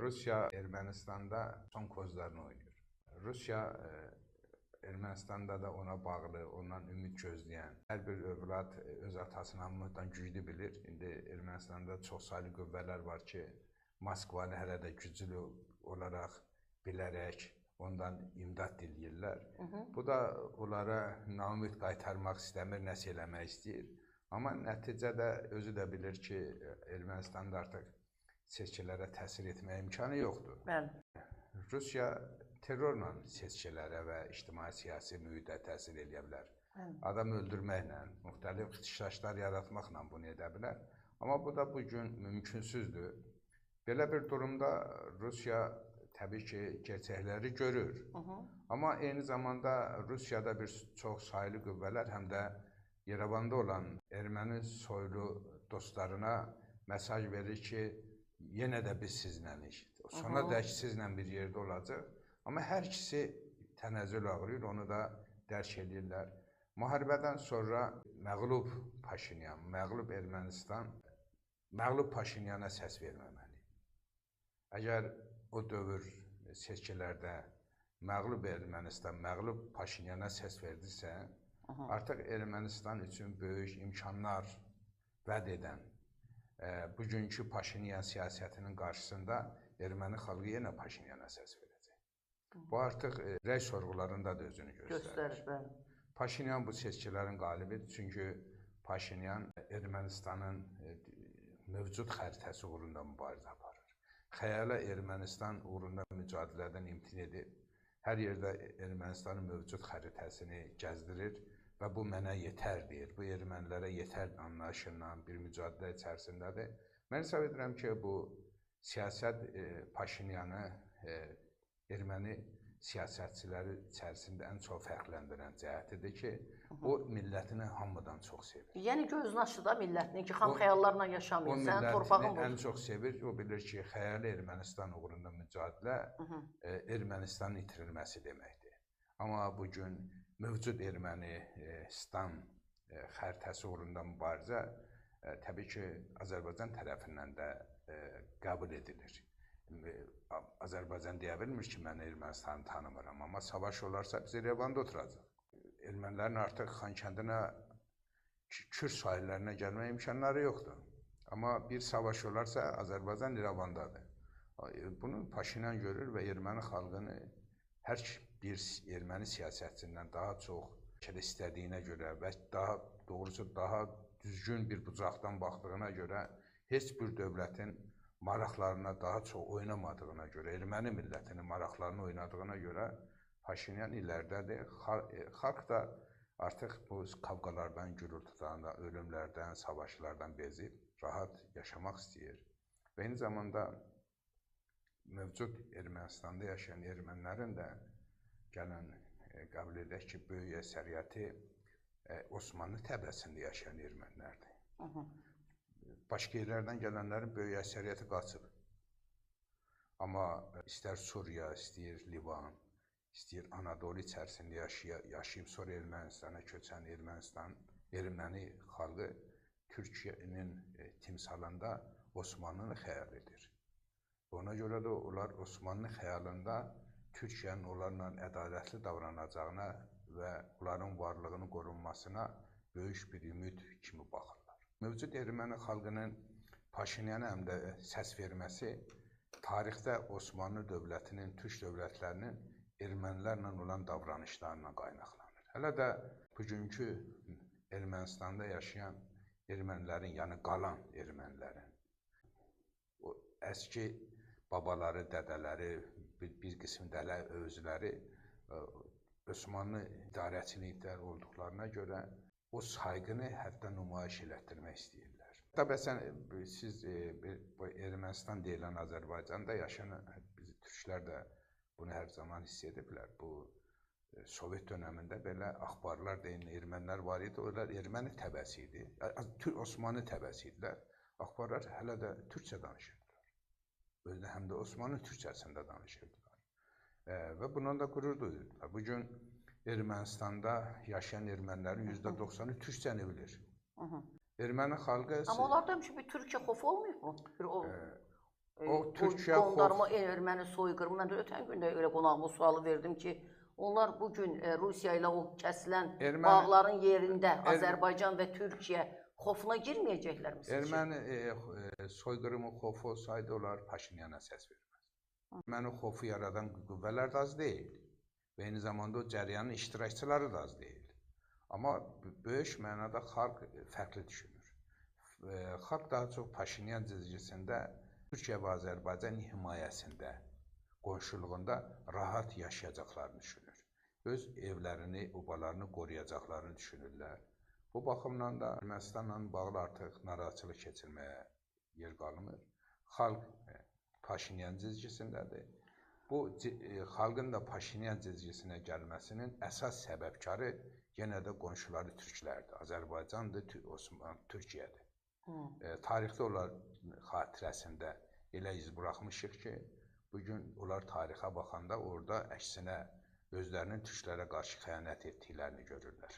Rusiya Ermənistanda son kozlarını oynayır. Rusiya Ermənistanda da ona bağlı, ondan ümid gözləyən, hər bir övlad öz atasını hamıdan güclü bilir. İndi Ermənistanda çoxsaylı qüvvələr var ki, Moskvanı hələ də güclü olaraq bilərək ondan imdad diləyirlər. Bu da onlara naümid qaytarmaq istəmir, nəsə eləmək istəyir. Amma nəticədə özü də bilir ki, Ermənistanda artıq seçkilərə təsir etməyə imkanı yoxdur. Bəli. Rusiya terrorla seçkilərə və ictimai-siyasi mühitə təsir edə bilər. Adam öldürməklə, müxtəlif ixtişaşlar yaratmaqla bunu edə bilər. Amma bu da bugün mümkünsüzdür. Belə bir durumda Rusiya təbii ki, gerçəkləri görür. Amma eyni zamanda Rusiyada bir çox saylı qüvvələr həm də Yerevanda olan erməni soylu dostlarına mesaj verir ki, yenə də biz sizinlənik. Sona dək sizlə bir yerdə olacaq. Amma hər ikisi tənəzzül ağrıyır, onu da dərk edirlər. Müharibədən sonra məğlub Paşinyan, məğlub Ermənistan, məğlub Paşinyana səs verməməli. Əgər o dövr seçkilərdə məğlub Ermənistan, məğlub Paşinyana səs verdirsə, artıq Ermənistan üçün böyük imkanlar vəd edən, bugünkü Paşinyan siyasətinin qarşısında erməni xalqı yenə Paşinyana səs verəcək. Bu artıq rəy sorğularında da özünü göstərir. Paşinyan bu seçkilərin qalibidir, çünki Paşinyan Ermənistanın mövcud xəritəsi uğrunda mübarizə aparır. Xəyala Ermənistan uğrunda mücadilədən imtina edir. Hər yerdə Ermənistanın mövcud xəritəsini gəzdirir və bu mənə yetər deyir. Bu ermənilərə yetər anlayışından bir mücadilə içərisindədir. Mən hesab edirəm ki, bu siyasət Paşinyanı erməni siyasətçiləri içərisində ən çox fərqləndirən cəhətidir ki, o millətini hamıdan çox sevir. Yəni gözünü açdı da millətini ki, xam xəyallarla yaşamayın, sən torpağın bu. O millətini ən çox sevir, o bilir ki, xəyali Ermənistan uğrunda mücadilə Ermənistanın itirilməsi deməkdir. Amma bugün mövcud Ermənistan xəritəsi uğrunda mübarizə təbii ki, Azərbaycan tərəfindən də qəbul edilir. Azərbaycan deyə bilmir ki, mən Ermənistanı tanımıram, amma savaş olarsa biz Yerevanda oturacaq. Ermənilərin artıq Xankəndinə, Kür sahillərinə gəlmə imkanları yoxdur. Amma bir savaş olarsa Azərbaycan Yerevandadır. Bunu Paşinyan görür və erməni xalqını hər bir erməni siyasətçisindən daha çox istədiyinə görə və doğrusu daha düzgün bir bucaqdan baxdığına görə heç bir dövlətin maraqlarına daha çox oynamadığına görə, erməni millətinin maraqlarını oynadığına görə Paşinyan illerdədir. Xalq da artıq bu kavqalardan, gürültüdən, ölümlərdən, savaşlardan bezib rahat yaşamaq istəyir. Və eyni zamanda mövcud Ermənistanda yaşayan ermənilərin də gələn qəbul edək ki, böyük əksəriyyəti Osmanlı təbəəsində yaşayan ermənilərdir. Başqa yerlərdən gələnlərin böyük əksəriyyəti qaçıb. Amma istər Suriya, istəyir Livan, istəyir Anadolu içərisində yaşayıb sonra Ermənistana köçən erməni xalqı Türkiyənin timsalında Osmanlını xəyal edir. Ona görə də onlar Osmanlı xəyalında Türkiyənin onlarla ədalətli davranacağına və onların varlığının qorunmasına böyük bir ümid kimi baxırlar. Mövcud erməni xalqının Paşinyana həm də səs verməsi tarixdə Osmanlı dövlətinin, türk dövlətlərinin ermənilərlə olan davranışlarına qaynaqlanır. Hələ də bugünkü Ermənistanda yaşayan ermənilərin, yəni qalan ermənilərin, o əski babaları, dədələri, bir qism dələ özləri Osmanlı idarəçiliklər olduqlarına görə o sayğını hətta nümayiş elətdirmək istəyirlər. Təbəsən, siz Ermənistan deyilən Azərbaycanda yaşayan biz türklər də bunu hər zaman hiss ediblər. Bu Sovet dönəmində belə axbarlar deyilən ermənilər var idi, onlar erməni təbəsi idi, Osmanlı təbəsi idilər. Axbarlar hələ də türkçə danışırdılar. Özdə həm də Osmanlı türkçəsində danışırdılar. Və bundan da qürur duyurdular. Bugün Ermənistanda yaşayan ermənilərin %90-ı türkçəni bilir. Erməni xalqı... Amma onlarda həmişə bir Türkiyə xofu olmayıb mı? O Türkiyə qondarma erməni soyqırımı, mən də ötən gün də elə qonağıma sualı verdim ki, onlar bugün Rusiya ilə o kəsilən bağların yerində Azərbaycan və Türkiyə xofuna girməyəcəklərmi sizcə? Erməni soyqırımı xofu olsaydı, onlar Paşinyana səs verməz. Erməni xofu yaradan qüvvələr də az deyil və eyni zamanda o cəryanın iştirakçıları da az deyil. Amma böyük mənada xalq fərqli düşünür. Xalq daha çox Paşinyan cizgisində Türkiyə və Azərbaycan himayəsində, qonşuluğunda rahat yaşayacaqlarını düşünür. Öz evlərini, obalarını qoruyacaqlarını düşünürlər. Bu baxımdan da Ermənistanla bağlı artıq narahatçılıq keçirməyə yer qalmır. Xalq Paşinyan cizgisindədir. Bu xalqın da Paşinyan cizgisinə gəlməsinin əsas səbəbkarı yenə də qonşuları türklərdir. Azərbaycandır, Türkiyədir. Tarixdə onlar xatirəsində elə iz buraxmışıq ki, bugün onlar tarixə baxanda orada əksinə özlərinin türklərə qarşı xəyanət etdiklərini görürlər.